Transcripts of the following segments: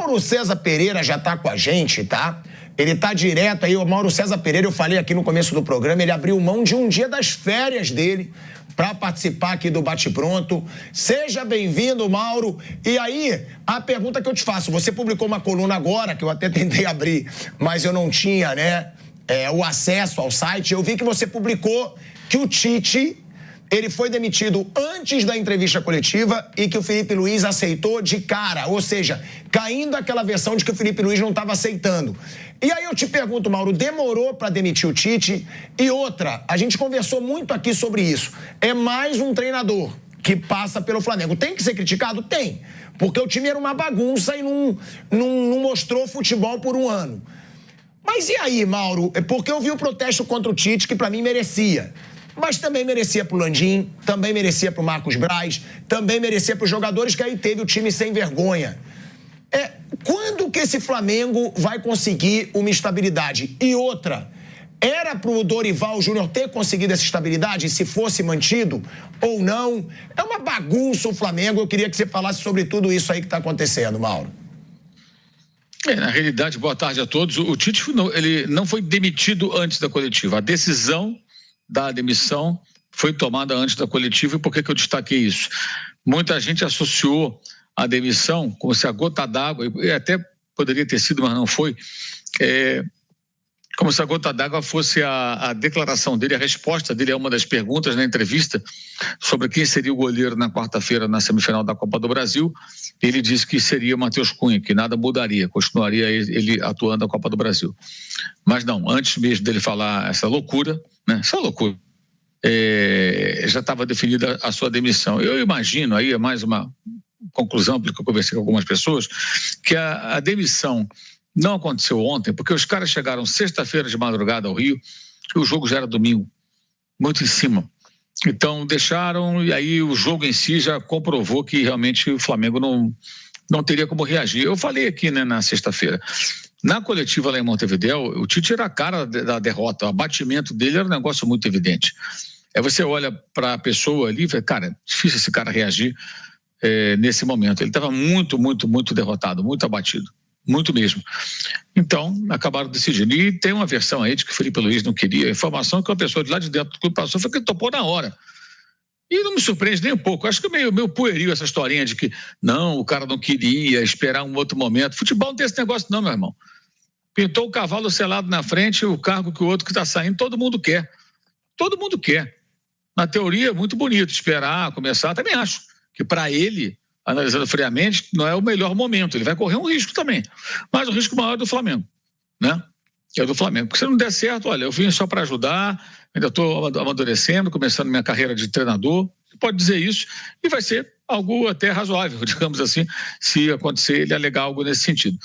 Mauro César Pereira já tá com a gente, tá? Ele tá direto aí, o Mauro César Pereira, eu falei aqui no começo do programa, ele abriu mão de um dia das férias dele para participar aqui do Bate Pronto. Seja bem-vindo, Mauro. E aí, a pergunta que eu te faço, você publicou uma coluna agora, que eu até tentei abrir, mas eu não tinha, né, o acesso ao site. Eu vi que você publicou que o Tite, ele foi demitido antes da entrevista coletiva e que o Felipe Luiz aceitou de cara, ou seja, caindo aquela versão de que o Felipe Luiz não estava aceitando. E aí eu te pergunto, Mauro, demorou para demitir o Tite? E outra, a gente conversou muito aqui sobre isso. É mais um treinador que passa pelo Flamengo. Tem que ser criticado? Tem. Porque o time era uma bagunça e não mostrou futebol por um ano. Mas e aí, Mauro? Porque eu vi o protesto contra o Tite, que para mim merecia. Mas também merecia pro Landim, também merecia pro Marcos Braz, também merecia pros jogadores, que aí teve o time sem vergonha. Quando que esse Flamengo vai conseguir uma estabilidade? E outra, era pro Dorival Júnior ter conseguido essa estabilidade, se fosse mantido ou não? É uma bagunça o Flamengo, eu queria que você falasse sobre tudo isso aí que tá acontecendo, Mauro. Na realidade, boa tarde a todos. O Tite ele não foi demitido antes da coletiva. A decisão da demissão foi tomada antes da coletiva. E por que eu destaquei isso? Muita gente associou a demissão como se a gota d'água, e até poderia ter sido, mas não foi, como se a gota d'água fosse a declaração dele, a resposta dele a uma das perguntas na entrevista sobre quem seria o goleiro na quarta-feira na semifinal da Copa do Brasil. Ele disse que seria Matheus Cunha, que nada mudaria, continuaria ele atuando na Copa do Brasil. Mas não, antes mesmo dele falar essa loucura, né? Essa loucura, já estava definida a sua demissão. Eu imagino, aí é mais uma conclusão, porque eu conversei com algumas pessoas, que a demissão não aconteceu ontem, porque os caras chegaram sexta-feira de madrugada ao Rio e o jogo já era domingo, muito em cima. Então deixaram, e aí o jogo em si já comprovou que realmente o Flamengo não teria como reagir. Eu falei aqui, né, na sexta-feira, na coletiva lá em Montevidéu, o Tite era a cara da derrota, o abatimento dele era um negócio muito evidente. Aí você olha para a pessoa ali e fala, cara, difícil esse cara reagir nesse momento. Ele estava muito, muito, muito derrotado, muito abatido. Muito mesmo. Então, acabaram decidindo. E tem uma versão aí de que o Felipe Luiz não queria. A informação que uma pessoa de lá de dentro do clube passou foi que ele topou na hora. E não me surpreende nem um pouco. Acho que é meio pueril essa historinha de que não, o cara não queria esperar um outro momento. Futebol não tem esse negócio não, meu irmão. Pintou o cavalo selado na frente, o cargo que o outro que está saindo, todo mundo quer. Todo mundo quer. Na teoria, é muito bonito esperar, começar. Também acho que para ele, analisando friamente, não é o melhor momento. Ele vai correr um risco também. Mas o risco maior é do Flamengo, né? É do Flamengo. Porque se não der certo, olha, eu vim só para ajudar, ainda estou amadurecendo, começando minha carreira de treinador. Você pode dizer isso e vai ser algo até razoável, digamos assim, se acontecer ele alegar algo nesse sentido.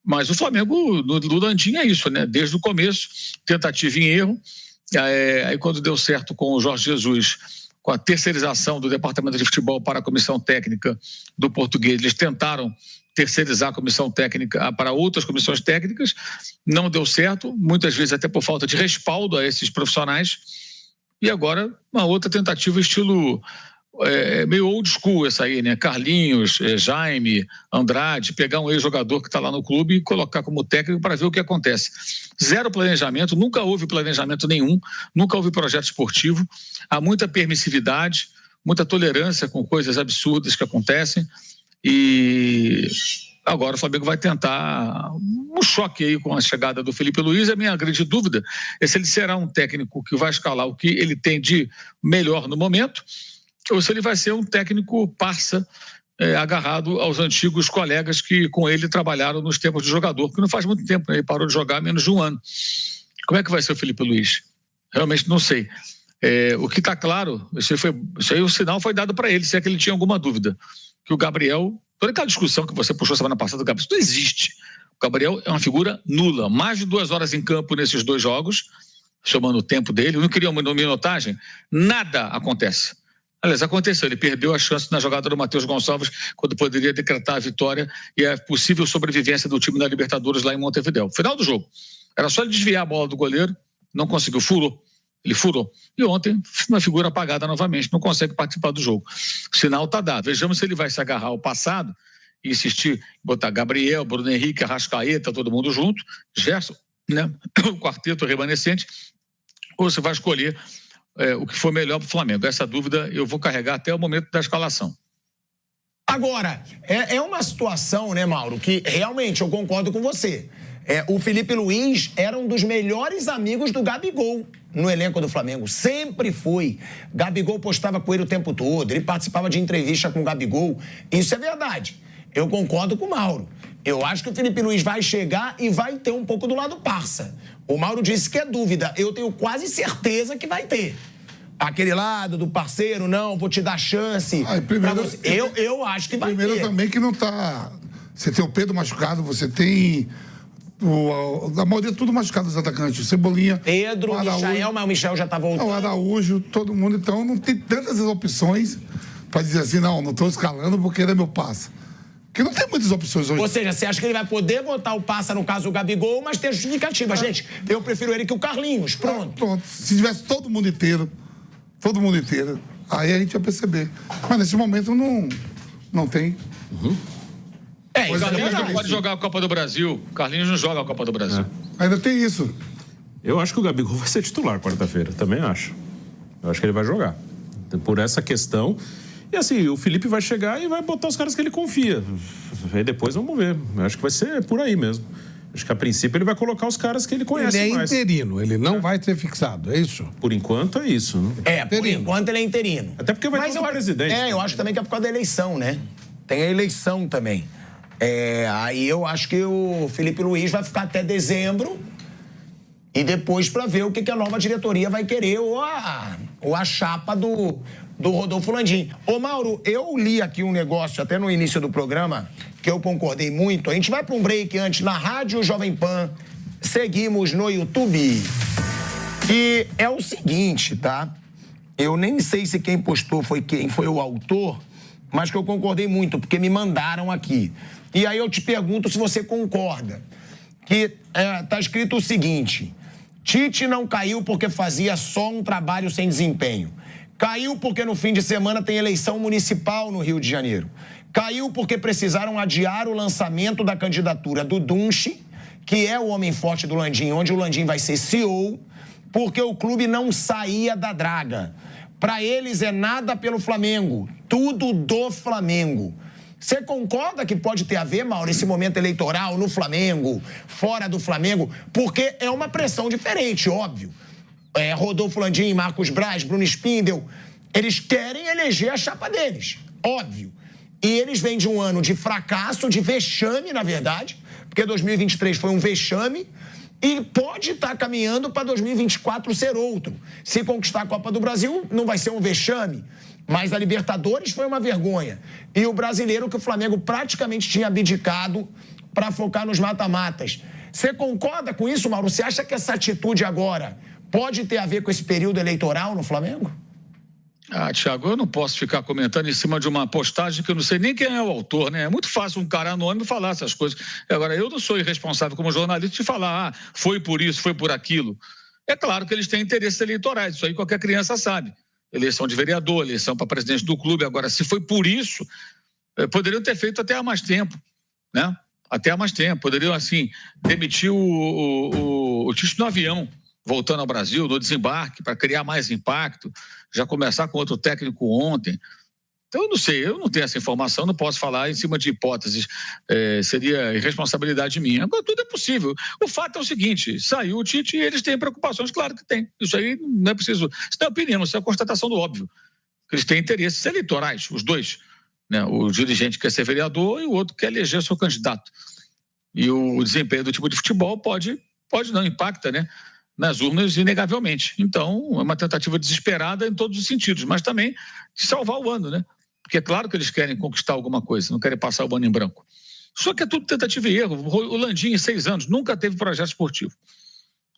Mas o Flamengo, no Landim é isso, né? Desde o começo, tentativa em erro. Aí quando deu certo com o Jorge Jesus, com a terceirização do departamento de futebol para a comissão técnica do português, eles tentaram terceirizar a comissão técnica para outras comissões técnicas, não deu certo, muitas vezes até por falta de respaldo a esses profissionais, e agora uma outra tentativa estilo meio old school essa aí, né? Carlinhos, Jaime, Andrade, pegar um ex-jogador que está lá no clube e colocar como técnico para ver o que acontece. Zero planejamento, nunca houve planejamento nenhum, nunca houve projeto esportivo, há muita permissividade, muita tolerância com coisas absurdas que acontecem e agora o Flamengo vai tentar um choque aí com a chegada do Felipe Luiz. A minha grande dúvida é se ele será um técnico que vai escalar o que ele tem de melhor no momento, ou se ele vai ser um técnico parça, agarrado aos antigos colegas que com ele trabalharam nos tempos de jogador, porque não faz muito tempo, né? Ele parou de jogar há menos de um ano. Como é que vai ser o Felipe Luiz? Realmente não sei. O que está claro, isso aí o sinal foi dado para ele, se é que ele tinha alguma dúvida, que o Gabriel, toda aquela discussão que você puxou semana passada do Gabriel, isso não existe. O Gabriel é uma figura nula, mais de 2 horas em campo nesses 2 jogos, somando o tempo dele, não queria uma minutagem, nada acontece. Aliás, aconteceu, ele perdeu a chance na jogada do Matheus Gonçalves quando poderia decretar a vitória e a possível sobrevivência do time da Libertadores lá em Montevidéu. Final do jogo. Era só ele desviar a bola do goleiro, não conseguiu, furou. Ele furou. E ontem, uma figura apagada novamente, não consegue participar do jogo. O sinal está dado. Vejamos se ele vai se agarrar ao passado e insistir em botar Gabriel, Bruno Henrique, Arrascaeta, todo mundo junto, Gerson, né? O quarteto remanescente, ou você vai escolher o que for melhor para o Flamengo. Essa dúvida eu vou carregar até o momento da escalação. Agora, é uma situação, né, Mauro, que realmente eu concordo com você. O Felipe Luiz era um dos melhores amigos do Gabigol no elenco do Flamengo. Sempre foi. Gabigol postava com ele o tempo todo, ele participava de entrevista com o Gabigol. Isso é verdade. Eu concordo com o Mauro. Eu acho que o Felipe Luiz vai chegar e vai ter um pouco do lado parça. O Mauro disse que é dúvida. Eu tenho quase certeza que vai ter. Aquele lado do parceiro, não, vou te dar chance. Primeiro, eu acho que vai ter. Primeiro também que não tá... Você tem o Pedro machucado, você tem... A maioria tudo machucado dos atacantes. O Cebolinha... Pedro, o Michael, mas o Michel já tá voltando. O Araújo, todo mundo. Então não tem tantas opções para dizer assim, não estou escalando porque ele é meu passa. Porque não tem muitas opções hoje. Ou seja, você acha que ele vai poder botar o passa, no caso, o Gabigol, mas tem justificativa. Gente, eu prefiro ele que o Carlinhos. Pronto. Se tivesse todo mundo inteiro, aí a gente ia perceber. Mas nesse momento não tem. O Carlinhos não pode jogar a Copa do Brasil. O Carlinhos não joga a Copa do Brasil. Ainda tem isso. Eu acho que o Gabigol vai ser titular quarta-feira. Também acho. Eu acho que ele vai jogar. Por essa questão. E assim, o Felipe vai chegar e vai botar os caras que ele confia. Aí depois vamos ver. Eu acho que vai ser por aí mesmo. Acho que a princípio ele vai colocar os caras que ele conhece mais. Ele é interino, ele não vai ser fixado, é isso? Por enquanto é isso, né? Por enquanto ele é interino. Até porque vai ter o presidente. Eu acho também que é por causa da eleição, né? Tem a eleição também. Aí eu acho que o Felipe Luiz vai ficar até dezembro e depois para ver o que a nova diretoria vai querer ou a chapa do Rodolfo Landim. Ô Mauro, eu li aqui um negócio até no início do programa que eu concordei muito. A gente vai para um break antes na Rádio Jovem Pan, seguimos no YouTube. E é o seguinte, tá? Eu nem sei se quem postou quem foi o autor, mas que eu concordei muito, porque me mandaram aqui. E aí eu te pergunto se você concorda. Que tá escrito o seguinte: Tite não caiu porque fazia só um trabalho sem desempenho. Caiu porque no fim de semana tem eleição municipal no Rio de Janeiro. Caiu porque precisaram adiar o lançamento da candidatura do Dunche, que é o homem forte do Landim, onde o Landim vai ser CEO, porque o clube não saía da draga. Para eles é nada pelo Flamengo, tudo do Flamengo. Você concorda que pode ter a ver, Mauro, esse momento eleitoral no Flamengo, fora do Flamengo? Porque é uma pressão diferente, óbvio. Rodolfo Landim, Marcos Braz, Bruno Spindel, eles querem eleger a chapa deles, óbvio. E eles vêm de um ano de fracasso, de vexame, na verdade, porque 2023 foi um vexame e pode estar caminhando para 2024 ser outro. Se conquistar a Copa do Brasil, não vai ser um vexame, mas a Libertadores foi uma vergonha. E o brasileiro que o Flamengo praticamente tinha abdicado para focar nos mata-matas. Você concorda com isso, Mauro? Você acha que essa atitude agora pode ter a ver com esse período eleitoral no Flamengo? Thiago, eu não posso ficar comentando em cima de uma postagem que eu não sei nem quem é o autor, né? É muito fácil um cara anônimo falar essas coisas. Agora, eu não sou irresponsável como jornalista de falar, foi por isso, foi por aquilo. É claro que eles têm interesses eleitorais, isso aí qualquer criança sabe. Eleição de vereador, eleição para presidente do clube. Agora, se foi por isso, poderiam ter feito até há mais tempo, né? Até há mais tempo. Poderiam, assim, demitir o Tite no avião, voltando ao Brasil, no desembarque, para criar mais impacto, já começar com outro técnico ontem. Então, eu não sei, eu não tenho essa informação, não posso falar em cima de hipóteses, seria irresponsabilidade minha. Agora, tudo é possível. O fato é o seguinte, saiu o Tite e eles têm preocupações, claro que tem. Isso aí não é preciso, isso não é opinião, isso é a constatação do óbvio. Eles têm interesses eleitorais, os dois, né? O dirigente quer ser vereador e o outro quer eleger seu candidato. E o desempenho do time de futebol pode não, impacta, né? Nas urnas, inegavelmente. Então, é uma tentativa desesperada em todos os sentidos, mas também de salvar o ano, né? Porque é claro que eles querem conquistar alguma coisa, não querem passar o ano em branco. Só que é tudo tentativa e erro. O Landim, em 6 anos, nunca teve projeto esportivo.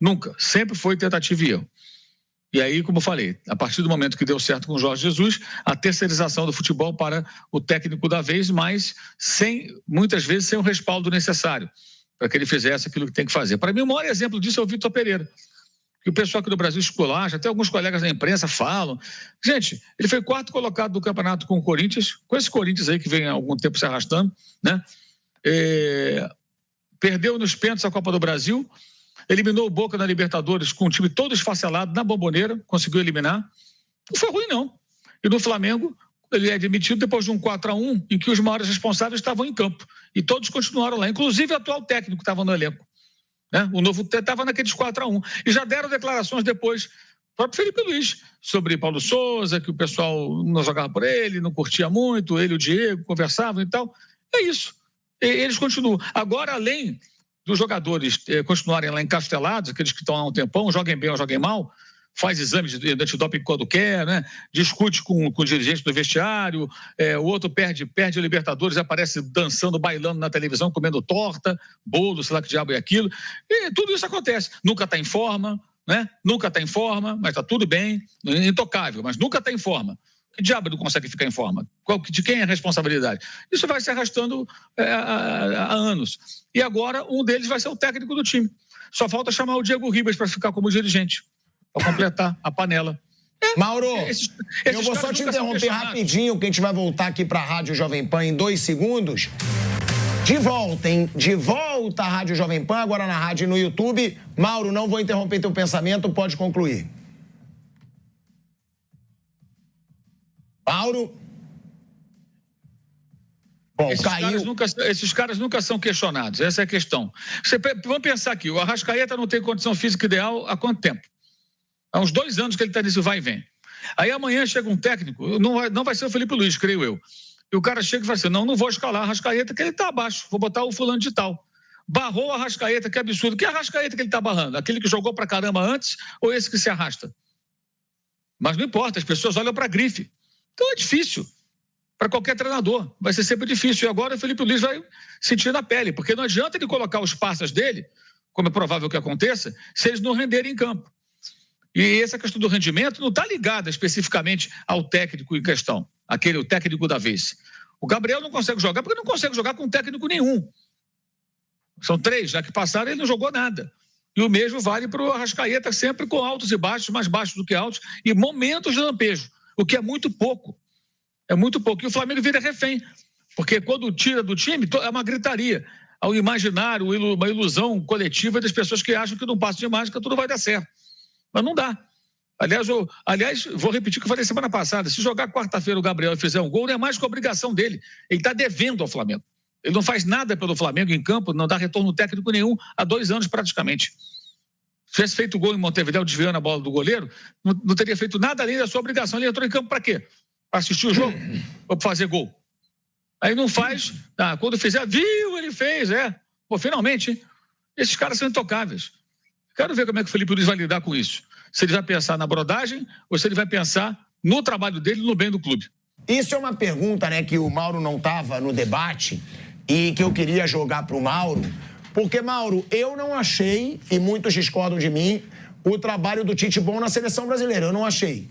Nunca. Sempre foi tentativa e erro. E aí, como eu falei, a partir do momento que deu certo com o Jorge Jesus, a terceirização do futebol para o técnico da vez, mas muitas vezes sem o respaldo necessário para que ele fizesse aquilo que tem que fazer. Para mim, o maior exemplo disso é o Vitor Pereira, que o pessoal aqui do Brasil esculacha, até alguns colegas da imprensa falam. Gente, ele foi 4º colocado do campeonato com o Corinthians, com esse Corinthians aí que vem há algum tempo se arrastando, né? Perdeu nos pênaltis a Copa do Brasil, eliminou o Boca na Libertadores com o time todo esfacelado na Bomboneira, conseguiu eliminar. Não foi ruim, não. E no Flamengo, ele é demitido depois de um 4-1, em que os maiores responsáveis estavam em campo. E todos continuaram lá, inclusive o atual técnico que estava no elenco. Né? O novo estava naqueles 4-1. E já deram declarações depois, o próprio Felipe Luiz, sobre Paulo Souza, que o pessoal não jogava por ele, não curtia muito, ele e o Diego conversavam e tal. É isso. Eles continuam. Agora, além dos jogadores continuarem lá encastelados, aqueles que estão há um tempão, joguem bem ou joguem mal, faz exames de antidoping quando quer, né? Discute com o dirigente do vestiário, o outro perde a Libertadores, aparece dançando, bailando na televisão, comendo torta, bolo, sei lá que diabo é aquilo. E tudo isso acontece. Nunca está em forma, né? Nunca está em forma, mas está tudo bem, intocável, mas nunca está em forma. Que diabo não consegue ficar em forma? De quem é a responsabilidade? Isso vai se arrastando há anos. E agora um deles vai ser o técnico do time. Só falta chamar o Diego Ribas para ficar como dirigente, para completar a panela. Mauro, eu vou só te interromper rapidinho, que a gente vai voltar aqui para a Rádio Jovem Pan em 2 segundos. De volta, hein? De volta à Rádio Jovem Pan, agora na rádio e no YouTube. Mauro, não vou interromper teu pensamento, pode concluir. Mauro? Bom, esses caras nunca são questionados, essa é a questão. Vamos pensar aqui, o Arrascaeta não tem condição física ideal há quanto tempo? Há uns 2 anos que ele está nesse vai e vem. Aí amanhã chega um técnico, não vai ser o Felipe Luiz, creio eu. E o cara chega e fala assim, não vou escalar a Arrascaeta, que ele está abaixo, vou botar o fulano de tal. Barrou a Arrascaeta, que absurdo. Que Arrascaeta que ele está barrando? Aquele que jogou pra caramba antes ou esse que se arrasta? Mas não importa, as pessoas olham para a grife. Então é difícil. Para qualquer treinador, vai ser sempre difícil. E agora o Felipe Luiz vai sentir na pele, porque não adianta ele colocar os passas dele, como é provável que aconteça, se eles não renderem em campo. E essa questão do rendimento não está ligada especificamente ao técnico em questão, o técnico da vez. O Gabriel não consegue jogar porque não consegue jogar com técnico nenhum. São 3, já que passaram, ele não jogou nada. E o mesmo vale para o Arrascaeta, sempre com altos e baixos, mais baixos do que altos, e momentos de lampejo, o que é muito pouco. É muito pouco. E o Flamengo vira refém, porque quando tira do time, é uma gritaria. Ao imaginário, uma ilusão coletiva das pessoas que acham que num passo de mágica tudo vai dar certo. Mas não dá. Aliás, vou repetir o que eu falei semana passada. Se jogar quarta-feira o Gabriel e fizer um gol, não é mais que obrigação dele. Ele está devendo ao Flamengo. Ele não faz nada pelo Flamengo em campo, não dá retorno técnico nenhum há 2 anos praticamente. Se tivesse feito gol em Montevidéu desviando a bola do goleiro, não teria feito nada além da sua obrigação. Ele entrou em campo para quê? Para assistir o jogo? Ou para fazer gol? Aí não faz. Quando fizer, viu, ele fez, Pô, finalmente, hein? Esses caras são intocáveis. Quero ver como é que o Felipe Luiz vai lidar com isso. Se ele vai pensar na brodagem ou se ele vai pensar no trabalho dele e no bem do clube. Isso é uma pergunta, né, que o Mauro não estava no debate e que eu queria jogar para o Mauro. Porque, Mauro, eu não achei, e muitos discordam de mim, o trabalho do Tite bom na seleção brasileira. Eu não achei.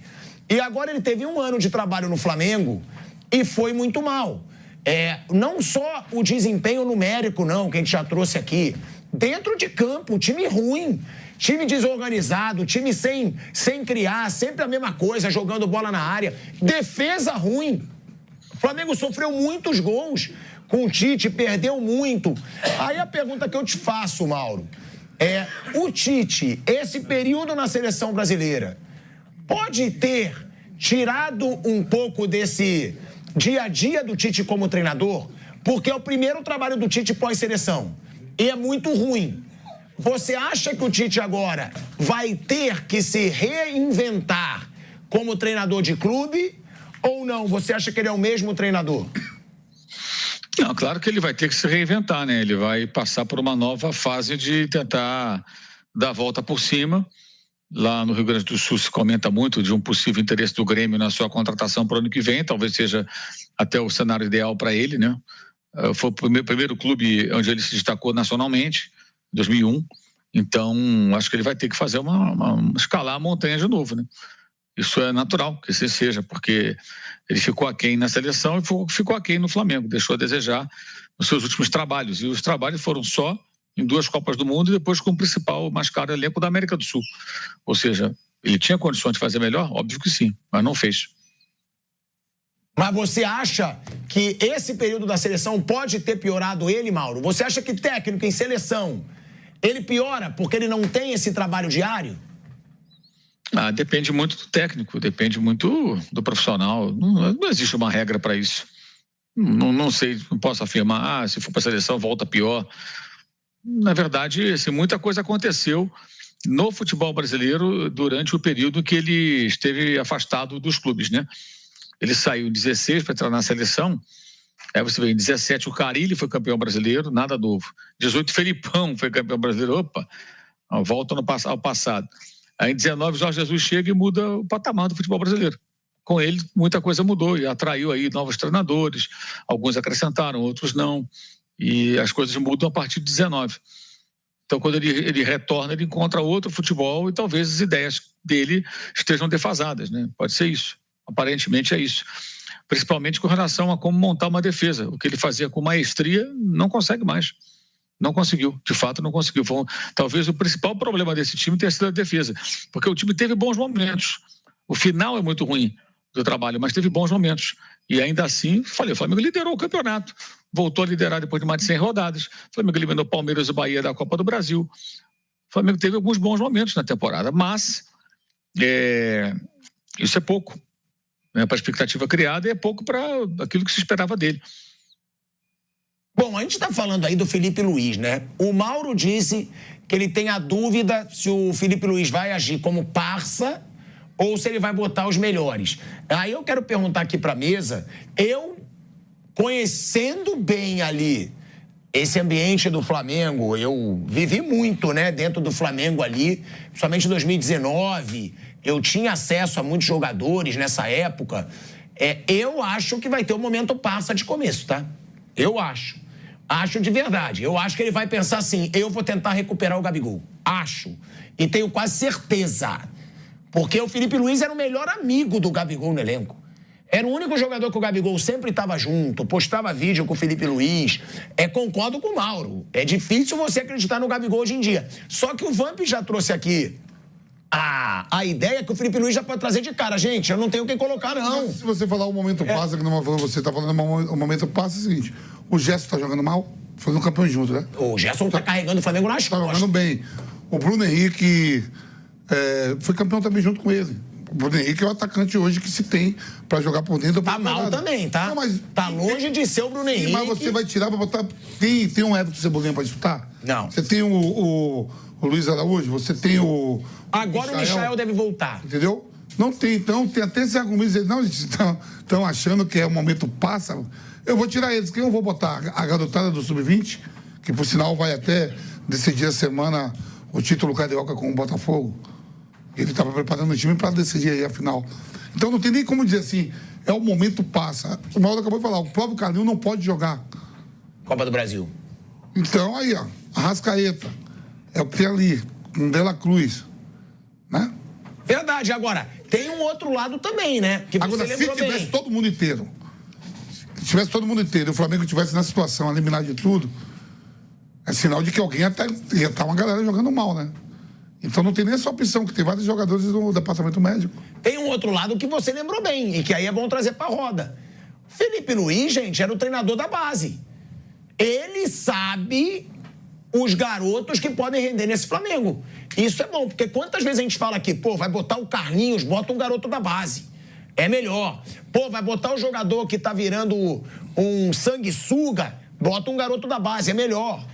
E agora ele teve 1 ano de trabalho no Flamengo e foi muito mal. Não só o desempenho numérico, não, que a gente já trouxe aqui. Dentro de campo, time ruim, time desorganizado, time sem criar, sempre a mesma coisa, jogando bola na área. Defesa ruim. O Flamengo sofreu muitos gols com o Tite, perdeu muito. Aí a pergunta que eu te faço, Mauro, o Tite, esse período na seleção brasileira, pode ter tirado um pouco desse dia a dia do Tite como treinador? Porque é o primeiro trabalho do Tite pós-seleção. E é muito ruim. Você acha que o Tite agora vai ter que se reinventar como treinador de clube ou não? Você acha que ele é o mesmo treinador? Não, claro que ele vai ter que se reinventar, né? Ele vai passar por uma nova fase de tentar dar a volta por cima. Lá no Rio Grande do Sul se comenta muito de um possível interesse do Grêmio na sua contratação para o ano que vem. Talvez seja até o cenário ideal para ele, né? Foi o primeiro clube onde ele se destacou nacionalmente, em 2001. Então, acho que ele vai ter que fazer escalar a montanha de novo, né? Isso é natural que assim seja, porque ele ficou aquém na seleção e ficou aquém no Flamengo. Deixou a desejar nos seus últimos trabalhos. E os trabalhos foram só em 2 Copas do Mundo e depois com o principal, mais caro elenco da América do Sul. Ou seja, ele tinha condições de fazer melhor? Óbvio que sim, mas não fez. Mas você acha que esse período da seleção pode ter piorado ele, Mauro? Você acha que técnico em seleção, ele piora porque ele não tem esse trabalho diário? Depende muito do técnico, depende muito do profissional. Não existe uma regra para isso. Não sei, não posso afirmar, se for para a seleção volta pior. Na verdade, assim, muita coisa aconteceu no futebol brasileiro durante o período que ele esteve afastado dos clubes, né? Ele saiu em 16 para entrar na seleção. Aí você vê, em 17 o Carille foi campeão brasileiro, nada novo. 18 o Felipão foi campeão brasileiro, opa, volta ao passado. Aí em 19 o Jorge Jesus chega e muda o patamar do futebol brasileiro. Com ele muita coisa mudou e atraiu aí novos treinadores, alguns acrescentaram, outros não. E as coisas mudam a partir de 19. Então, quando ele retorna, ele encontra outro futebol e talvez as ideias dele estejam defasadas, né? Pode ser isso. Aparentemente é isso. Principalmente com relação a como montar uma defesa. O que ele fazia com maestria, não consegue mais. Não conseguiu. De fato, não conseguiu. Talvez o principal problema desse time tenha sido a defesa. Porque o time teve bons momentos. O final é muito ruim do trabalho, mas teve bons momentos. E ainda assim, o Flamengo liderou o campeonato. Voltou a liderar depois de mais de 100 rodadas. O Flamengo eliminou Palmeiras e Bahia da Copa do Brasil. O Flamengo teve alguns bons momentos na temporada, mas isso é pouco. Para a expectativa criada e é pouco para aquilo que se esperava dele. Bom, a gente está falando aí do Felipe Luiz, né? O Mauro disse que ele tem a dúvida se o Felipe Luiz vai agir como parça ou se ele vai botar os melhores. Aí eu quero perguntar aqui para a mesa, eu conhecendo bem ali esse ambiente do Flamengo, eu vivi muito, né, dentro do Flamengo ali, principalmente em 2019, eu tinha acesso a muitos jogadores nessa época. Eu acho que vai ter um momento parça de começo, tá? Eu acho. Acho de verdade. Eu acho que ele vai pensar assim, eu vou tentar recuperar o Gabigol. Acho. E tenho quase certeza. Porque o Felipe Luiz era o melhor amigo do Gabigol no elenco. Era o único jogador que o Gabigol sempre estava junto, postava vídeo com o Felipe Luiz. Concordo com o Mauro. É difícil você acreditar no Gabigol hoje em dia. Só que o Vamp já trouxe aqui a ideia que o Felipe Luiz já pode trazer de cara. Gente, eu não tenho quem colocar, não. Mas se você falar o momento passa, que não você está falando o momento passa, é o seguinte, o Gerson está jogando mal, foi um campeão junto, né? O Gerson está carregando o Flamengo nas costas. Está jogando bem. O Bruno Henrique foi campeão também junto com ele. O Bruno Henrique é o atacante hoje que se tem para jogar por dentro. Tá mal também, tá? Não, mas tá longe de ser o Bruno Henrique. Mas você vai tirar para botar... Tem um Everton Cebolinha para disputar? Não. Você tem o Luiz Araújo, você tem o... Agora o Michael deve voltar. Entendeu? Não tem, então, tem até esse argumento, não, eles estão achando que é o momento passa. Eu vou tirar eles, quem eu vou botar? A garotada do Sub-20, que por sinal vai até decidir a semana o título carioca com o Botafogo. Ele estava preparando o time para decidir aí a final. Então não tem nem como dizer assim, é o momento passa. O Mauro acabou de falar, o próprio Carlinhos não pode jogar. Copa do Brasil. Então aí, ó, Arrascaeta, é o que tem ali, com Dela Cruz, né? Verdade, agora, tem um outro lado também, né? Que agora, se tivesse todo mundo inteiro, e o Flamengo tivesse na situação, eliminar de tudo, é sinal de que alguém ia estar uma galera jogando mal, né? Então não tem nem essa opção, que tem vários jogadores no departamento médico. Tem um outro lado que você lembrou bem, e que aí é bom trazer pra roda. Felipe Luiz, gente, era o treinador da base. Ele sabe os garotos que podem render nesse Flamengo. Isso é bom, porque quantas vezes a gente fala aqui, pô, vai botar o Carlinhos, bota um garoto da base. É melhor. Pô, vai botar o jogador que tá virando um sanguessuga, bota um garoto da base, é melhor.